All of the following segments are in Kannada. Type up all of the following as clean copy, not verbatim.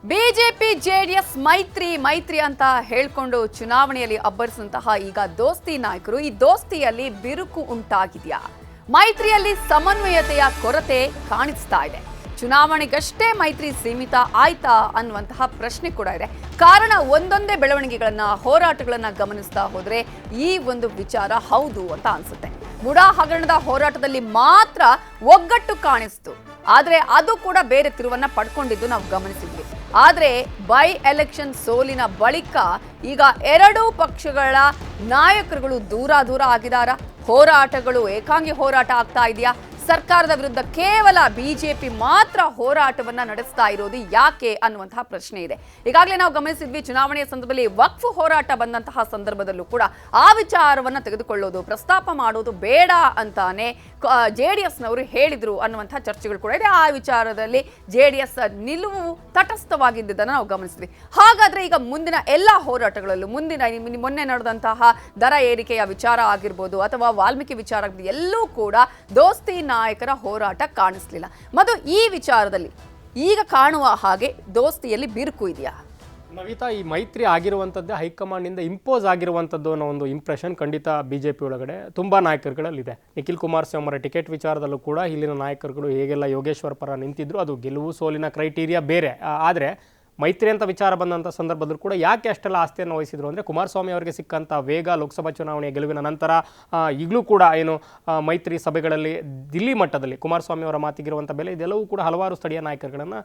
ಬಿಜೆಪಿ ಜೆಡಿಎಸ್ ಮೈತ್ರಿ ಅಂತ ಹೇಳ್ಕೊಂಡು ಚುನಾವಣೆಯಲ್ಲಿ ಅಬ್ಬರಿಸಿದಂತಹ ಈಗ ದೋಸ್ತಿ ನಾಯಕರು ಈ ದೋಸ್ತಿಯಲ್ಲಿ ಬಿರುಕು ಉಂಟಾಗಿದೆಯಾ? ಮೈತ್ರಿಯಲ್ಲಿ ಸಮನ್ವಯತೆಯ ಕೊರತೆ ಕಾಣಿಸ್ತಾ ಇದೆ. ಚುನಾವಣೆಗಷ್ಟೇ ಮೈತ್ರಿ ಸೀಮಿತ ಆಯ್ತಾ ಅನ್ನುವಂತಹ ಪ್ರಶ್ನೆ ಕೂಡ ಇದೆ. ಕಾರಣ ಒಂದೊಂದೇ ಬೆಳವಣಿಗೆಗಳನ್ನ ಹೋರಾಟಗಳನ್ನ ಗಮನಿಸ್ತಾ ಹೋದ್ರೆ ಈ ಒಂದು ವಿಚಾರ ಹೌದು ಅಂತ ಅನ್ಸುತ್ತೆ. ಮುಡಾ ಹಗರಣದ ಹೋರಾಟದಲ್ಲಿ ಮಾತ್ರ ಒಗ್ಗಟ್ಟು ಕಾಣಿಸ್ತು, ಆದ್ರೆ ಅದು ಕೂಡ ಬೇರೆ ತಿರುವನ್ನ ಪಡ್ಕೊಂಡಿದ್ದು ನಾವು ಗಮನಿಸಿದ್ವಿ. ಆದ್ರೆ ಬೈ ಎಲೆಕ್ಷನ್ ಸೋಲಿನ ಬಳಿಕ ಈಗ ಎರಡೂ ಪಕ್ಷಗಳ ನಾಯಕರುಗಳು ದೂರ ಆಗಿದಾರ. ಹೋರಾಟಗಳು ಏಕಾಂಗಿ ಹೋರಾಟ ಆಗ್ತಾ ಇದೆಯಾ? ಸರ್ಕಾರದ ವಿರುದ್ಧ ಕೇವಲ ಬಿಜೆಪಿ ಮಾತ್ರ ಹೋರಾಟವನ್ನ ನಡೆಸ್ತಾ ಇರೋದು ಯಾಕೆ ಅನ್ನುವಂತಹ ಪ್ರಶ್ನೆ ಇದೆ. ಈಗಾಗಲೇ ನಾವು ಗಮನಿಸಿದ್ವಿ, ಚುನಾವಣೆಯ ಸಂದರ್ಭದಲ್ಲಿ ವಕ್ಫ್ ಹೋರಾಟ ಬಂದಂತಹ ಸಂದರ್ಭದಲ್ಲೂ ಕೂಡ ಆ ವಿಚಾರವನ್ನ ತೆಗೆದುಕೊಳ್ಳೋದು, ಪ್ರಸ್ತಾಪ ಮಾಡೋದು ಬೇಡ ಅಂತಾನೆ ಜೆಡಿಎಸ್ನವರು ಹೇಳಿದ್ರು ಅನ್ನುವಂತಹ ಚರ್ಚೆಗಳು ಕೂಡ ಇದೆ. ಆ ವಿಚಾರದಲ್ಲಿ ಜೆಡಿಎಸ್ ನಿಲುವು ತಟಸ್ಥವಾಗಿದ್ದನ್ನು ನಾವು ಗಮನಿಸಿದ್ವಿ. ಹಾಗಾದ್ರೆ ಈಗ ಮುಂದಿನ ಎಲ್ಲ ಹೋರಾಟಗಳಲ್ಲೂ ಮೊನ್ನೆ ನಡೆದಂತಹ ದರ ಏರಿಕೆಯ ವಿಚಾರ ಆಗಿರ್ಬೋದು ಅಥವಾ ವಾಲ್ಮೀಕಿ ವಿಚಾರ ಆಗಿರ್ಬೋದು, ಎಲ್ಲೂ ಕೂಡ ದೋಸ್ತಿ ನಾಯಕರ ಹೋರಾಟ ಕಾಣಿಸ್ಲಿಲ್ಲ. ಮತ್ತು ಈ ವಿಚಾರದಲ್ಲಿ ಈಗ ಕಾಣುವ ಹಾಗೆ ದೋಸ್ತಿಯಲ್ಲಿ ಬಿರುಕು ಇದೆಯಾ? ನವಿತಾ, ಈ ಮೈತ್ರಿ ಆಗಿರುವಂಥದ್ದೇ ಹೈಕಮಾಂಡ್ನಿಂದ ಇಂಪೋಸ್ ಆಗಿರುವಂಥದ್ದು ಅನ್ನೋ ಒಂದು ಇಂಪ್ರೆಷನ್ ಖಂಡಿತ ಬಿಜೆಪಿ ಒಳಗಡೆ ತುಂಬ ನಾಯಕರುಗಳಲ್ಲಿದೆ. ನಿಖಿಲ್ ಕುಮಾರಸ್ವಾಮಿ ಅವರ ಟಿಕೆಟ್ ವಿಚಾರದಲ್ಲೂ ಕೂಡ ಇಲ್ಲಿನ ನಾಯಕರುಗಳು ಹೇಗೆಲ್ಲ ಯೋಗೇಶ್ವರ್ ಪರ ನಿಂತಿದ್ರು, ಅದು ಗೆಲುವು ಸೋಲಿನ ಕ್ರೈಟೀರಿಯಾ ಬೇರೆ. ಆದರೆ ಮೈತ್ರಿ ಅಂತ ವಿಚಾರ ಬಂದಂಥ ಸಂದರ್ಭದಲ್ಲೂ ಕೂಡ ಯಾಕೆ ಅಷ್ಟೆಲ್ಲ ಆಸ್ತಿಯನ್ನು ವಹಿಸಿದ್ರು ಅಂದರೆ, ಕುಮಾರಸ್ವಾಮಿ ಅವರಿಗೆ ಸಿಕ್ಕಂಥ ವೇಗ ಲೋಕಸಭಾ ಚುನಾವಣೆಯ ಗೆಲುವಿನ ನಂತರ ಈಗಲೂ ಕೂಡ ಮೈತ್ರಿ ಸಭೆಗಳಲ್ಲಿ ದಿಲ್ಲಿ ಮಟ್ಟದಲ್ಲಿ ಕುಮಾರಸ್ವಾಮಿ ಅವರ ಮಾತಿಗಿರುವಂಥ ಬೆಲೆ ಇದೆಲ್ಲವೂ ಕೂಡ ಹಲವಾರು ಸ್ಥಳೀಯ ನಾಯಕರುಗಳನ್ನು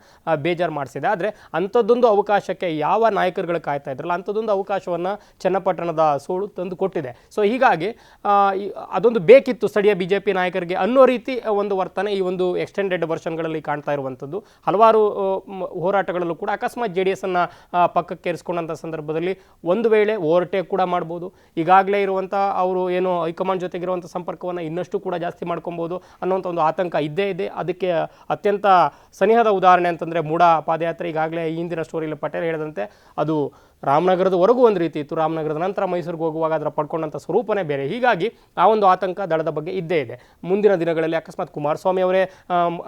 ಬೇಜಾರು ಮಾಡಿಸಿದೆ. ಆದರೆ ಅಂಥದ್ದೊಂದು ಅವಕಾಶಕ್ಕೆ ಯಾವ ನಾಯಕರುಗಳು ಕಾಯ್ತಾ ಇದ್ರಲ್ಲ, ಅಂಥದ್ದೊಂದು ಅವಕಾಶವನ್ನು ಚನ್ನಪಟ್ಟಣದ ಸೋಲು ತಂದು ಕೊಟ್ಟಿದೆ. ಸೊ ಹೀಗಾಗಿ ಅದೊಂದು ಬೇಕಿತ್ತು ಸ್ಥಳೀಯ ಬಿಜೆಪಿ ನಾಯಕರಿಗೆ ಅನ್ನೋ ರೀತಿ ಒಂದು ವರ್ತನೆ ಈ ಒಂದು ಎಕ್ಸ್ಟೆಂಡೆಡ್ ವರ್ಷನ್ಗಳಲ್ಲಿ ಕಾಣ್ತಾ ಇರುವಂಥದ್ದು. ಹಲವಾರು ಹೋರಾಟಗಳಲ್ಲೂ ಕೂಡ ಅಕಸ್ಮಾತ್ ಜೆಡಿಎಸ್ ಅನ್ನ ಪಕ್ಕಕ್ಕೇರಿಸಿಕೊಂಡಂಥ ಸಂದರ್ಭದಲ್ಲಿ ಒಂದು ವೇಳೆ ಓವರ್ಟೇಕ್ ಕೂಡ ಮಾಡ್ಬೋದು. ಈಗಾಗಲೇ ಇರುವಂಥ ಅವರು ಏನು ಹೈಕಮಾಂಡ್ ಜೊತೆಗಿರುವಂಥ ಸಂಪರ್ಕವನ್ನು ಇನ್ನಷ್ಟು ಕೂಡ ಜಾಸ್ತಿ ಮಾಡ್ಕೊಬೋದು ಅನ್ನೋಂಥ ಒಂದು ಆತಂಕ ಇದ್ದೇ ಇದೆ. ಅದಕ್ಕೆ ಅತ್ಯಂತ ಸನಿಹದ ಉದಾಹರಣೆ ಅಂತಂದರೆ ಮೂಡಾ ಪಾದಯಾತ್ರೆ. ಈಗಾಗಲೇ ಈ ಹಿಂದಿನ ಸ್ಟೋರಿಯಲ್ಲಿ ಪಟೇಲ್ ಹೇಳಿದಂತೆ ಅದು ರಾಮನಗರದವರೆಗೂ ಒಂದು ರೀತಿ ಇತ್ತು, ರಾಮನಗರದ ನಂತರ ಮೈಸೂರಿಗೆ ಹೋಗುವಾಗ ಅದರ ಪಡ್ಕೊಂಡಂಥ ಸ್ವರೂಪನೇ ಬೇರೆ. ಹೀಗಾಗಿ ಆ ಒಂದು ಆತಂಕ ದಳದ ಬಗ್ಗೆ ಇದ್ದೇ ಇದೆ. ಮುಂದಿನ ದಿನಗಳಲ್ಲಿ ಅಕಸ್ಮಾತ್ ಕುಮಾರಸ್ವಾಮಿ ಅವರೇ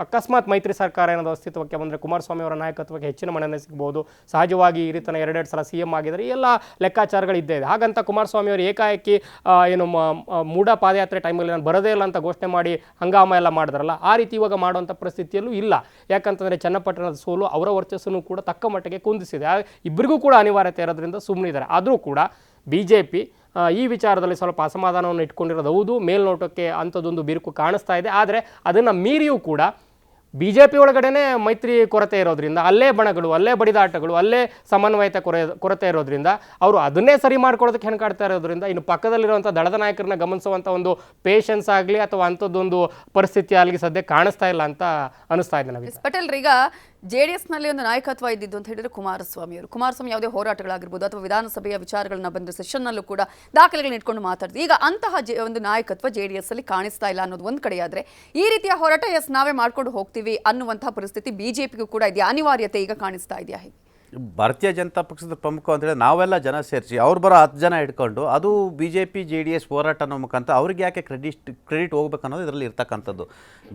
ಅಕಸ್ಮಾತ್ ಮೈತ್ರಿ ಸರ್ಕಾರ ಏನಾದರೂ ಅಸ್ತಿತ್ವಕ್ಕೆ ಬಂದರೆ ಕುಮಾರಸ್ವಾಮಿ ಅವರ ನಾಯಕತ್ವಕ್ಕೆ ಹೆಚ್ಚಿನ ಮನ್ನಣೆ ಸಿಗ್ಬೋದು. ಸಹಜವಾಗಿ ಈ ರೀತಿಯ ಎರಡೆರಡು ಸಲ CM ಆಗಿದ್ದಾರೆ, ಈ ಎಲ್ಲ ಲೆಕ್ಕಾಚಾರಗಳು ಇದ್ದೇ ಇದೆ. ಹಾಗಂತ ಕುಮಾರಸ್ವಾಮಿ ಅವರು ಏಕಾಏಕಿ ಏನು ಮೂಡಾ ಪಾದಯಾತ್ರೆ ಟೈಮಲ್ಲಿ ನಾನು ಬರೋದೇ ಇಲ್ಲ ಅಂತ ಘೋಷಣೆ ಮಾಡಿ ಹಂಗಾಮ ಎಲ್ಲ ಮಾಡಿದ್ರಲ್ಲ, ಆ ರೀತಿ ಇವಾಗ ಮಾಡುವಂಥ ಪರಿಸ್ಥಿತಿಯಲ್ಲೂ ಇಲ್ಲ. ಯಾಕಂತಂದರೆ ಚನ್ನಪಟ್ಟಣದ ಸೋಲು ಅವರ ವರ್ಚಸ್ಸನ್ನು ಕೂಡ ತಕ್ಕ ಮಟ್ಟಿಗೆ ಕುಂದಿಸಿದೆ. ಇಬ್ಬರಿಗೂ ಕೂಡ ಅನಿವಾರ್ಯತೆ ಇರೋದ್ರಿಂದ ಸುಮ್ಮನಿದ್ದಾರೆ. ಆದರೂ ಕೂಡ ಬಿಜೆಪಿ ಈ ವಿಚಾರದಲ್ಲಿ ಸ್ವಲ್ಪ ಅಸಮಾಧಾನವನ್ನು ಇಟ್ಕೊಂಡಿರೋದು ಹೌದು. ಮೇಲ್ನೋಟಕ್ಕೆ ಅಂಥದ್ದೊಂದು ಬಿರುಕು ಕಾಣಿಸ್ತಾ ಇದೆ. ಆದರೆ ಅದನ್ನು ಮೀರಿಯೂ ಕೂಡ ಬಿಜೆಪಿ ಒಳಗಡೆನೇ ಮೈತ್ರಿ ಕೊರತೆ ಇರೋದ್ರಿಂದ, ಅಲ್ಲೇ ಬಣಗಳು, ಅಲ್ಲೇ ಬಡಿದಾಟಗಳು, ಅಲ್ಲೇ ಸಮನ್ವಯತೆ ಕೊರತೆ ಇರೋದ್ರಿಂದ ಅವರು ಅದನ್ನೇ ಸರಿ ಮಾಡ್ಕೊಳ್ಳೋದಕ್ಕೆ ಹೆಣ್ಕಾಡ್ತಾ ಇರೋದ್ರಿಂದ ಇನ್ನು ಪಕ್ಕದಲ್ಲಿರುವಂಥ ದಳದ ನಾಯಕರನ್ನ ಗಮನಿಸುವಂಥ ಒಂದು ಪೇಷನ್ಸ್ ಆಗಲಿ ಅಥವಾ ಅಂಥದ್ದೊಂದು ಪರಿಸ್ಥಿತಿ ಆಗಲಿ ಸದ್ಯ ಕಾಣಿಸ್ತಾ ಇಲ್ಲ ಅಂತ ಅನಿಸ್ತಾ ಇದೆ ನಮಗೆ. ಪಟೇಲ್, ಈಗ ಜೆಡಿಎಸ್ ನಲ್ಲಿ ಒಂದು ನಾಯಕತ್ವ ಇದ್ದಿದ್ದು ಅಂತ ಹೇಳಿದ್ರೆ ಕುಮಾರಸ್ವಾಮಿ ಅವರು. ಕುಮಾರಸ್ವಾಮಿ ಯಾವುದೇ ಹೋರಾಟಗಳಾಗಿರ್ಬೋದು ಅಥವಾ ವಿಧಾನಸಭೆಯ ವಿಚಾರಗಳನ್ನ ಬಂದ ಸೆಷನ್ ನಲ್ಲೂ ಕೂಡ ದಾಖಲೆಗಳನ್ನ ಇಟ್ಕೊಂಡು ಮಾತಾಡ್ತೀವಿ. ಈಗ ಅಂತಹ ಒಂದು ನಾಯಕತ್ವ ಜೆಡಿಎಸ್ ಅಲ್ಲಿ ಕಾಣಿಸ್ತಾ ಇಲ್ಲ ಅನ್ನೋದು ಒಂದು ಕಡೆಯಾದ್ರೆ, ಈ ರೀತಿಯ ಹೋರಾಟ ನಾವೇ ಮಾಡ್ಕೊಂಡು ಹೋಗ್ತೀವಿ ಅನ್ನುವಂತಹ ಪರಿಸ್ಥಿತಿ ಬಿಜೆಪಿಗೂ ಕೂಡ ಇದೆಯಾ? ಅನಿವಾರ್ಯತೆ ಈಗ ಕಾಣಿಸ್ತಾ ಇದೆಯಾ? ಹೇಗೆ ಭಾರತೀಯ ಜನತಾ ಪಕ್ಷದ ಪ್ರಮುಖ ಅಂತೇಳಿ ನಾವೆಲ್ಲ ಜನ ಸೇರಿಸಿ ಅವ್ರು ಬರೋ 10 ಜನ ಇಟ್ಕೊಂಡು ಅದು BJP JDS ಹೋರಾಟ ಅನ್ನೋ ಮುಖಾಂತರ ಅವ್ರಿಗೆ ಯಾಕೆ ಕ್ರೆಡಿಟ್ ಹೋಗ್ಬೇಕು ಅನ್ನೋದು ಇದರಲ್ಲಿ ಇರ್ತಕ್ಕಂಥದ್ದು.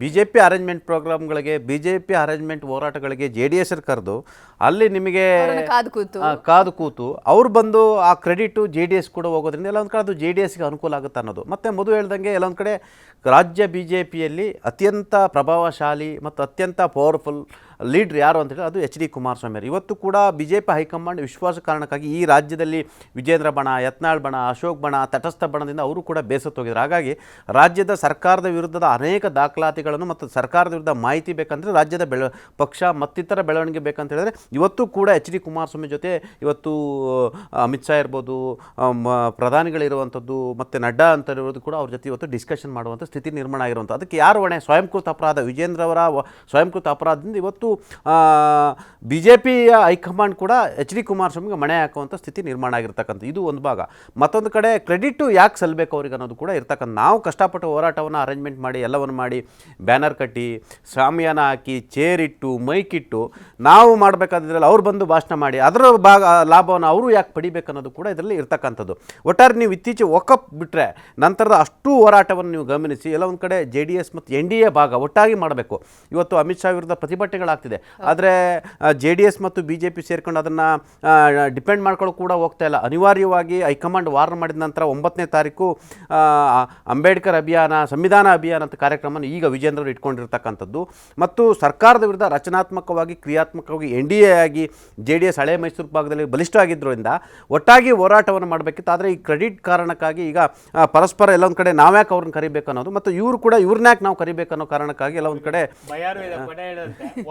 BJP ಅರೇಂಜ್ಮೆಂಟ್ ಪ್ರೋಗ್ರಾಮ್ಗಳಿಗೆ, BJP ಅರೇಂಜ್ಮೆಂಟ್ ಹೋರಾಟಗಳಿಗೆ JDS ಕರೆದು ಅಲ್ಲಿ ನಿಮಗೆ ಕಾದು ಕೂತು ಅವ್ರು ಬಂದು ಆ ಕ್ರೆಡಿಟು JDS ಕೂಡ ಹೋಗೋದ್ರಿಂದ ಎಲ್ಲೊಂದು ಕಡೆ ಅದು JDSಗೆ ಅನುಕೂಲ ಆಗುತ್ತೆ ಅನ್ನೋದು. ಮತ್ತು ಮೊದಲು ಹೇಳ್ದಂಗೆ ಎಲ್ಲೊಂದು ಕಡೆ ರಾಜ್ಯ BJPಯಲ್ಲಿ ಅತ್ಯಂತ ಪ್ರಭಾವಶಾಲಿ ಮತ್ತು ಅತ್ಯಂತ ಪವರ್ಫುಲ್ ಲೀಡ್ರ್ ಯಾರು ಅಂತೇಳಿ ಅದು HD ಕುಮಾರಸ್ವಾಮಿ ಅವರು. ಇವತ್ತು ಕೂಡ BJP ಹೈಕಮಾಂಡ್ ವಿಶ್ವಾಸ ಕಾರಣಕ್ಕಾಗಿ ಈ ರಾಜ್ಯದಲ್ಲಿ ವಿಜೇಂದ್ರ ಬಣ, ಯತ್ನಾಳ್ ಬಣ, ಅಶೋಕ್ ಬಣ, ತಟಸ್ಥ ಬಣದಿಂದ ಅವರು ಕೂಡ ಬೇಸತ್ತು ಹೋಗಿದ್ದಾರೆ. ಹಾಗಾಗಿ ರಾಜ್ಯದ ಸರ್ಕಾರದ ವಿರುದ್ಧದ ಅನೇಕ ದಾಖಲಾತಿಗಳನ್ನು ಮತ್ತು ಸರ್ಕಾರದ ವಿರುದ್ಧ ಮಾಹಿತಿ ಬೇಕಂದರೆ ರಾಜ್ಯದ ಪಕ್ಷ ಮತ್ತಿತರ ಬೆಳವಣಿಗೆ ಬೇಕಂತ ಹೇಳಿದ್ರೆ ಇವತ್ತು ಕೂಡ HD ಕುಮಾರಸ್ವಾಮಿ ಜೊತೆ ಇವತ್ತು ಅಮಿತ್ ಶಾ ಇರ್ಬೋದು, ಪ್ರಧಾನಿಗಳಿರುವಂಥದ್ದು ಮತ್ತು ನಡ್ಡಾ ಅಂತ ಇರೋದು ಕೂಡ ಅವ್ರ ಜೊತೆ ಇವತ್ತು ಡಿಸ್ಕಷನ್ ಮಾಡುವಂಥ ಸ್ಥಿತಿ ನಿರ್ಮಾಣ ಆಗಿರುವಂಥ. ಅದಕ್ಕೆ ಯಾರು ಹೊಣೆ? ಸ್ವಯಂಕೃತ ಅಪರಾಧ. ವಿಜೇಂದ್ರ ಅವರ ಸ್ವಯಂಕೃತ ಅಪರಾಧದಿಂದ ಇವತ್ತು BJPಯ ಹೈಕಮಾಂಡ್ ಕೂಡ HD ಕುಮಾರಸ್ವಾಮಿಗೆ ಮಣೆ ಹಾಕುವಂಥ ಸ್ಥಿತಿ ನಿರ್ಮಾಣ ಆಗಿರ್ತಕ್ಕಂಥ ಇದು ಒಂದು ಭಾಗ. ಮತ್ತೊಂದು ಕಡೆ ಕ್ರೆಡಿಟು ಯಾಕೆ ಸಲ್ಲಬೇಕು ಅವ್ರಿಗೆ ಅನ್ನೋದು ಕೂಡ ಇರ್ತಕ್ಕಂಥ. ನಾವು ಕಷ್ಟಪಟ್ಟು ಹೋರಾಟವನ್ನು ಅರೇಂಜ್ಮೆಂಟ್ ಮಾಡಿ ಎಲ್ಲವನ್ನು ಮಾಡಿ ಬ್ಯಾನರ್ ಕಟ್ಟಿ ಶಾಮಿಯಾನ ಹಾಕಿ ಚೇರ್ ಇಟ್ಟು ಮೈಕ್ ಇಟ್ಟು ನಾವು ಮಾಡಬೇಕಾದ್ರಲ್ಲಿ ಅವ್ರು ಬಂದು ಭಾಷಣ ಮಾಡಿ ಅದರ ಲಾಭವನ್ನು ಅವರು ಯಾಕೆ ಪಡಿಬೇಕು ಅನ್ನೋದು ಕೂಡ ಇದರಲ್ಲಿ ಇರ್ತಕ್ಕಂಥದ್ದು. ಒಟ್ಟಾರೆ ನೀವು ಇತ್ತೀಚೆಗೆ ಒಕಪ್ ಬಿಟ್ಟರೆ ನಂತರದ ಅಷ್ಟು ಹೋರಾಟವನ್ನು ನೀವು ಗಮನಿಸಿ ಎಲ್ಲ ಒಂದು ಕಡೆ JDS ಮತ್ತು NDA ಭಾಗ ಒಟ್ಟಾಗಿ ಮಾಡಬೇಕು. ಇವತ್ತು ಅಮಿತ್ ಶಾ ವಿರುದ್ಧ ಪ್ರತಿಭಟನೆಗಳು ಆಗ್ತಿದೆ. ಆದರೆ JDS ಮತ್ತು BJP ಸೇರ್ಕೊಂಡು ಅದನ್ನು ಡಿಪೆಂಡ್ ಮಾಡ್ಕೊಳ್ಳೋ ಕೂಡ ಹೋಗ್ತಾ ಇಲ್ಲ. ಅನಿವಾರ್ಯವಾಗಿ ಹೈಕಮಾಂಡ್ ವಾರ್ನ್ ಮಾಡಿದ ನಂತರ 9ನೇ ತಾರೀಕು ಅಂಬೇಡ್ಕರ್ ಅಭಿಯಾನ, ಸಂವಿಧಾನ ಅಭಿಯಾನ ಅಂತ ಕಾರ್ಯಕ್ರಮವನ್ನು ಈಗ ವಿಜೇಂದ್ರ ಇಟ್ಕೊಂಡಿರ್ತಕ್ಕಂಥದ್ದು. ಮತ್ತು ಸರ್ಕಾರದ ವಿರುದ್ಧ ರಚನಾತ್ಮಕವಾಗಿ ಕ್ರಿಯಾತ್ಮಕವಾಗಿ NDA ಆಗಿ JDS ಹಳೆ ಮೈಸೂರು ಭಾಗದಲ್ಲಿ ಬಲಿಷ್ಠವಾಗಿದ್ದರಿಂದ ಒಟ್ಟಾಗಿ ಹೋರಾಟವನ್ನು ಮಾಡಬೇಕಿತ್ತು. ಆದರೆ ಈ ಕ್ರೆಡಿಟ್ ಕಾರಣಕ್ಕಾಗಿ ಈಗ ಪರಸ್ಪರ ಎಲ್ಲೊಂದು ಕಡೆ ನಾವ್ಯಾಕೆ ಅವ್ರನ್ನ ಕರಿಬೇಕು ಅನ್ನೋದು, ಮತ್ತು ಇವರು ಕೂಡ ಇವ್ರನ್ಯಾಕೆ ನಾವು ಕರಿಬೇಕು ಅನ್ನೋ ಕಾರಣಕ್ಕಾಗಿ ಎಲ್ಲ ಒಂದು ಕಡೆ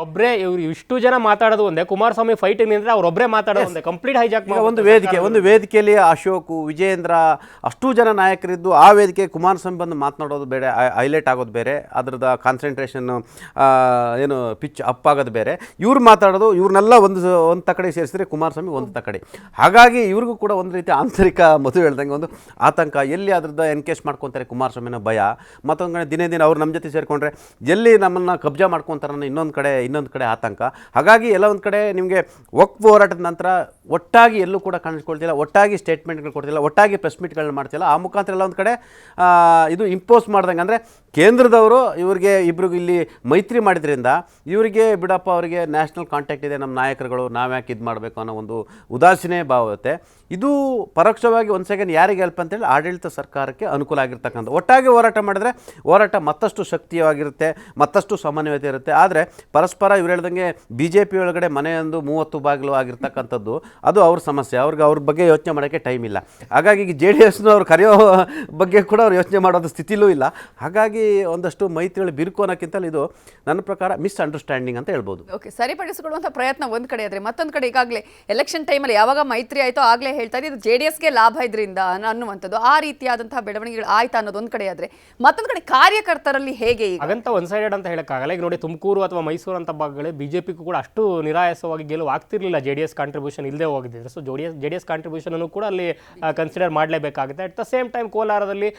ಒಬ್ಬರೇ ಇವ್ರು ಇಷ್ಟು ಜನ ಮಾತಾಡೋದು ಒಂದೇ, ಕುಮಾರಸ್ವಾಮಿ ಫೈಟ್ ನಿಂದ್ರೆ ಅವ್ರೊಬ್ಬರೇ ಮಾತಾಡೋದು ಒಂದೇ, ಕಂಪ್ಲೀಟ್ ಹೈಜಾಕ್. ಒಂದು ವೇದಿಕೆಯಲ್ಲಿ ಅಶೋಕ್, ವಿಜೇಂದ್ರ ಅಷ್ಟೂ ಜನ ನಾಯಕರಿದ್ದು ಆ ವೇದಿಕೆ ಕುಮಾರಸ್ವಾಮಿ ಬಂದು ಮಾತನಾಡೋದು ಬೇರೆ, ಹೈಲೈಟ್ ಆಗೋದು ಬೇರೆ, ಅದ್ರದ್ದು ಕಾನ್ಸಂಟ್ರೇಷನ್ ಏನು ಪಿಚ್ ಅಪ್ ಆಗೋದು ಬೇರೆ. ಇವ್ರು ಮಾತಾಡೋದು ಇವ್ರನ್ನೆಲ್ಲ ಒಂದು ತಕಡೆ ಸೇರಿಸಿದ್ರೆ ಕುಮಾರಸ್ವಾಮಿ ಒಂದು ತಕಡೆ. ಹಾಗಾಗಿ ಇವ್ರಿಗೂ ಕೂಡ ಒಂದು ರೀತಿ ಆಂತರಿಕ ಮದುವೆ ಹೇಳ್ದಂಗೆ ಒಂದು ಆತಂಕ, ಎಲ್ಲಿ ಅದ್ರದ್ದು ಎನ್ಕೇಶ್ ಮಾಡ್ಕೊತಾರೆ ಕುಮಾರಸ್ವಾಮಿನ ಭಯ. ಮತ್ತೊಂದು ಕಡೆ ದಿನೇ ದಿನ ಅವ್ರು ನಮ್ಮ ಜೊತೆ ಸೇರಿಕೊಂಡ್ರೆ ಎಲ್ಲಿ ನಮ್ಮನ್ನು ಕಬ್ಜಾ ಮಾಡ್ಕೊತಾರೆ ಅನ್ನೋ ಇನ್ನೊಂದು ಕಡೆ ಆತಂಕ. ಹಾಗಾಗಿ ಎಲ್ಲ ಒಂದು ಕಡೆ ನಿಮಗೆ ವಕ್ಫ್ ಹೋರಾಟದ ನಂತರ ಒಟ್ಟಾಗಿ ಎಲ್ಲೂ ಕೂಡ ಕಾಣಿಸ್ಕೊಳ್ತಿಲ್ಲ, ಒಟ್ಟಾಗಿ ಸ್ಟೇಟ್ಮೆಂಟ್ಗಳು ಕೊಡ್ತಿಲ್ಲ, ಒಟ್ಟಾಗಿ ಪ್ರೆಸ್ ಮೀಟ್ಗಳನ್ನ ಮಾಡ್ತಿಲ್ಲ. ಆ ಮುಖಾಂತರ ಎಲ್ಲ ಒಂದು ಕಡೆ ಇದು ಇಂಪೋಸ್ ಮಾಡ್ದಂಗೆ, ಅಂದರೆ ಕೇಂದ್ರದವರು ಇವ್ರಿಗೆ ಇಬ್ರಿಗೂ ಇಲ್ಲಿ ಮೈತ್ರಿ ಮಾಡಿದ್ರಿಂದ ಇವರಿಗೆ ಬಿಡಪ್ಪ ಅವರಿಗೆ ನ್ಯಾಷನಲ್ ಕಾಂಟ್ಯಾಕ್ಟ್ ಇದೆ, ನಮ್ಮ ನಾಯಕರುಗಳು ನಾವ್ಯಾಕೆ ಇದು ಮಾಡಬೇಕು ಅನ್ನೋ ಒಂದು ಉದಾಸೀನ ಭಾವ ಇರುತ್ತೆ. ಇದು ಪರೋಕ್ಷವಾಗಿ ಒಂದು ಸೆಕೆಂಡ್ ಯಾರಿಗೆ ಹೆಲ್ಪ್ ಅಂತೇಳಿ ಆಡಳಿತ ಸರ್ಕಾರಕ್ಕೆ ಅನುಕೂಲ ಆಗಿರ್ತಕ್ಕಂಥ. ಒಟ್ಟಾಗಿ ಹೋರಾಟ ಮಾಡಿದ್ರೆ ಹೋರಾಟ ಮತ್ತಷ್ಟು ಶಕ್ತಿಯಾಗಿರುತ್ತೆ, ಮತ್ತಷ್ಟು ಸಮನ್ವಯತೆ ಇರುತ್ತೆ. ಆದರೆ ಪರಸ್ಪರ ಇವ್ರು ಹೇಳ್ದಂಗೆ BJP ಒಳಗಡೆ ಮನೆಯೊಂದು 30 ಬಾಗಿಲು ಆಗಿರ್ತಕ್ಕಂಥದ್ದು ಅದು ಅವ್ರ ಸಮಸ್ಯೆ. ಅವ್ರ ಬಗ್ಗೆ ಯೋಚನೆ ಮಾಡೋಕ್ಕೆ ಟೈಮ್ ಇಲ್ಲ. ಹಾಗಾಗಿ ಈಗ JDSನೂ ಅವ್ರು ಕರೆಯೋ ಬಗ್ಗೆ ಕೂಡ ಅವ್ರು ಯೋಚನೆ ಮಾಡೋದು ಸ್ಥಿತಿಲೂ ಇಲ್ಲ. ಹಾಗಾಗಿ ಒಂದಷ್ಟು ಮೈತ್ರಿಗಳು ಬಿರುಕು ಅನ್ನೋಕ್ಕಿಂತಲೂ ಇದು ನನ್ನ ಪ್ರಕಾರ ಮಿಸ್ಅಂಡರ್ಸ್ಟ್ಯಾಂಡಿಂಗ್ ಅಂತ ಹೇಳ್ಬೋದು. ಓಕೆ, ಸರಿಪಡಿಸಿಕೊಳ್ಳುವಂಥ ಪ್ರಯತ್ನ ಒಂದು ಕಡೆ ಆದರೆ ಮತ್ತೊಂದು ಕಡೆ ಈಗಾಗಲೇ ಎಲೆಕ್ಷನ್ ಟೈಮಲ್ಲಿ ಯಾವಾಗ ಮೈತ್ರಿ ಆಯಿತೋ ಆಗಲೇ ಹೇಳ್ತಾ ಇದ್ದು JDSಗೆ ಲಾಭ ಇದರಿಂದ ಅನ್ನುವಂಥದ್ದು, ಆ ರೀತಿಯಾದಂತಹ ಬೆಳವಣಿಗೆಗಳು ಆಯ್ತಾ ಅನ್ನೋದು ಒಂದು ಕಡೆ ಆದರೆ ಮತ್ತೊಂದು ಕಡೆ ಕಾರ್ಯಕರ್ತರಲ್ಲಿ ಹೇಗೆ ಹಾಗಂತ ಒನ್ ಸೈಡೆಡ್ ಅಂತ ಹೇಳಕ್ಕಾಗಲ್ಲ. ಈಗ ನೋಡಿ, ತುಮಕೂರು ಅಥವಾ ಮೈಸೂರು ಅಂತ ಭಾಗಗಳೇ BJPಗೂ ಕೂಡ ಅಷ್ಟು ನಿರಾಯಾಸವಾಗಿ ಗೆಲುವು ಆಗ್ತಿರ್ಲಿಲ್ಲ JDS ಕಾಂಟ್ರಿಬ್ಯೂಷನ್ ಇಲ್ಲದೆ ಹೋಗಿದ್ದಿದ್ರೆ. ಸೊ JDS ಕಾಂಟ್ರಿಬ್ಯೂಷನ್ ಅನ್ನು ಕೂಡ ಅಲ್ಲಿ ಕನ್ಸಿಡರ್ ಮಾಡಲೇಬೇಕಾಗುತ್ತೆ. ಅಟ್ ದ ಸೇಮ್ ಟೈಮ್ ಕೋಲಾರದಲ್ಲಿ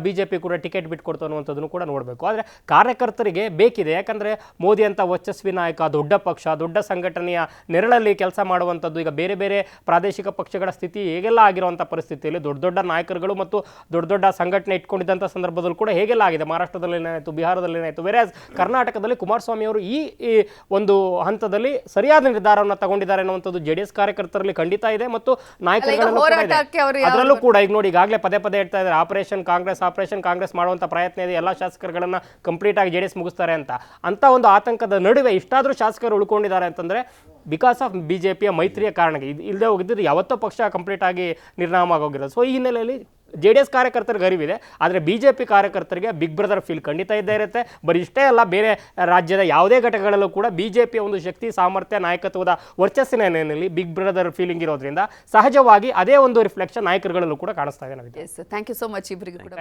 BJP ಕೂಡ ಟಿಕೆಟ್ ಬಿಟ್ಕೊಡ್ತು ಅನ್ನುವಂಥದ್ದನ್ನು ಕೂಡ ನೋಡಬೇಕು. ಆದರೆ ಕಾರ್ಯಕರ್ತರಿಗೆ ಬೇಕಿದೆ, ಯಾಕಂದರೆ ಮೋದಿ ಅಂತ ವರ್ಚಸ್ವಿ ನಾಯಕ, ದೊಡ್ಡ ಪಕ್ಷ, ದೊಡ್ಡ ಸಂಘಟನೆಯ ನೆರಳಲ್ಲಿ ಕೆಲಸ ಮಾಡುವಂಥದ್ದು. ಈಗ ಬೇರೆ ಬೇರೆ ಪ್ರಾದೇಶಿಕ ಪಕ್ಷಗಳ ಸ್ಥಿತಿ ಹೇಗೆಲ್ಲ ಆಗಿರುವಂಥ ಪರಿಸ್ಥಿತಿಯಲ್ಲಿ ದೊಡ್ಡ ನಾಯಕರುಗಳು ಮತ್ತು ದೊಡ್ಡ ಸಂಘಟನೆ ಇಟ್ಕೊಂಡಿದ್ದಂಥ ಸಂದರ್ಭದಲ್ಲೂ ಕೂಡ ಹೇಗೆಲ್ಲ ಆಗಿದೆ. ಮಹಾರಾಷ್ಟ್ರದಲ್ಲಿ ಏನಾಯಿತು, ಬಿಹಾರದಲ್ಲಿ ಏನಾಯಿತು. ವೇರಾಸ್ ಕರ್ನಾಟಕದಲ್ಲಿ ಕುಮಾರಸ್ವಾಮಿ ಅವರು ಈ ಒಂದು ಹಂತದಲ್ಲಿ ಸರಿಯಾದ ನಿರ್ಧಾರವನ್ನು ತಗೊಂಡಿದ್ದಾರೆ ಅನ್ನುವಂಥದ್ದು JDS ಕಾರ್ಯಕರ್ತರಲ್ಲಿ ಖಂಡಿತ ಇದೆ ಮತ್ತು ನಾಯಕರುಗಳಲ್ಲೂ ಅದರಲ್ಲೂ ಕೂಡ. ಈಗ ನೋಡಿ, ಈಗಾಗಲೇ ಪದೇ ಹೇಳ್ತಾ ಇದ್ದಾರೆ ಆಪರೇಷನ್ ಕಾಂಗ್ರೆಸ್ ಮಾಡುವಂಥ ಪ್ರಯತ್ನ ಇದೆ, ಎಲ್ಲ ಶಾಸಕರುಗಳನ್ನ ಕಂಪ್ಲೀಟ್ ಆಗಿ JDS ಮುಗಿಸ್ತಾರೆ ಅಂತ ಒಂದು ಆತಂಕದ ನಡುವೆ ಇಷ್ಟಾದರೂ ಶಾಸಕರು ಉಳ್ಕೊಂಡಿದ್ದಾರೆ ಅಂತಂದ್ರೆ ಬಿಕಾಸ್ ಆಫ್ BJPಯ ಮೈತ್ರಿಯ ಕಾರಣಕ್ಕೆ. ಇಲ್ಲದೆ ಹೋಗಿದ್ರೆ ಯಾವತ್ತೋ ಪಕ್ಷ ಕಂಪ್ಲೀಟ್ ಆಗಿ ನಿರ್ನಾಮ ಆಗೋಗಿರೋದು. ಸೊ ಈ ಹಿನ್ನೆಲೆಯಲ್ಲಿ JDS ಕಾರ್ಯಕರ್ತರಿಗೆ ಅರಿವಿದೆ, ಆದರೆ BJP ಕಾರ್ಯಕರ್ತರಿಗೆ ಬಿಗ್ ಬ್ರದರ್ ಫೀಲ್ ಖಂಡಿತ ಇದ್ದೇ ಇರುತ್ತೆ. ಬರೀ ಇಷ್ಟೇ ಅಲ್ಲ, ಬೇರೆ ರಾಜ್ಯದ ಯಾವುದೇ ಘಟಕಗಳಲ್ಲೂ ಕೂಡ BJPಯ ಒಂದು ಶಕ್ತಿ, ಸಾಮರ್ಥ್ಯ, ನಾಯಕತ್ವದ ವರ್ಚಸ್ಸಿನ ಹಿನ್ನೆಲೆಯಲ್ಲಿ ಬಿಗ್ ಬ್ರದರ್ ಫೀಲಿಂಗ್ ಇರೋದ್ರಿಂದ ಸಹಜವಾಗಿ ಅದೇ ಒಂದು ರಿಫ್ಲೆಕ್ಷನ್ ನಾಯಕರುಗಳಲ್ಲೂ ಕೂಡ ಕಾಣಿಸ್ತಾ ಇದೆ. ಥ್ಯಾಂಕ್ ಯು ಸೋ ಮಚ್ ಇಬ್ಬರಿಗೂ ಕೂಡ.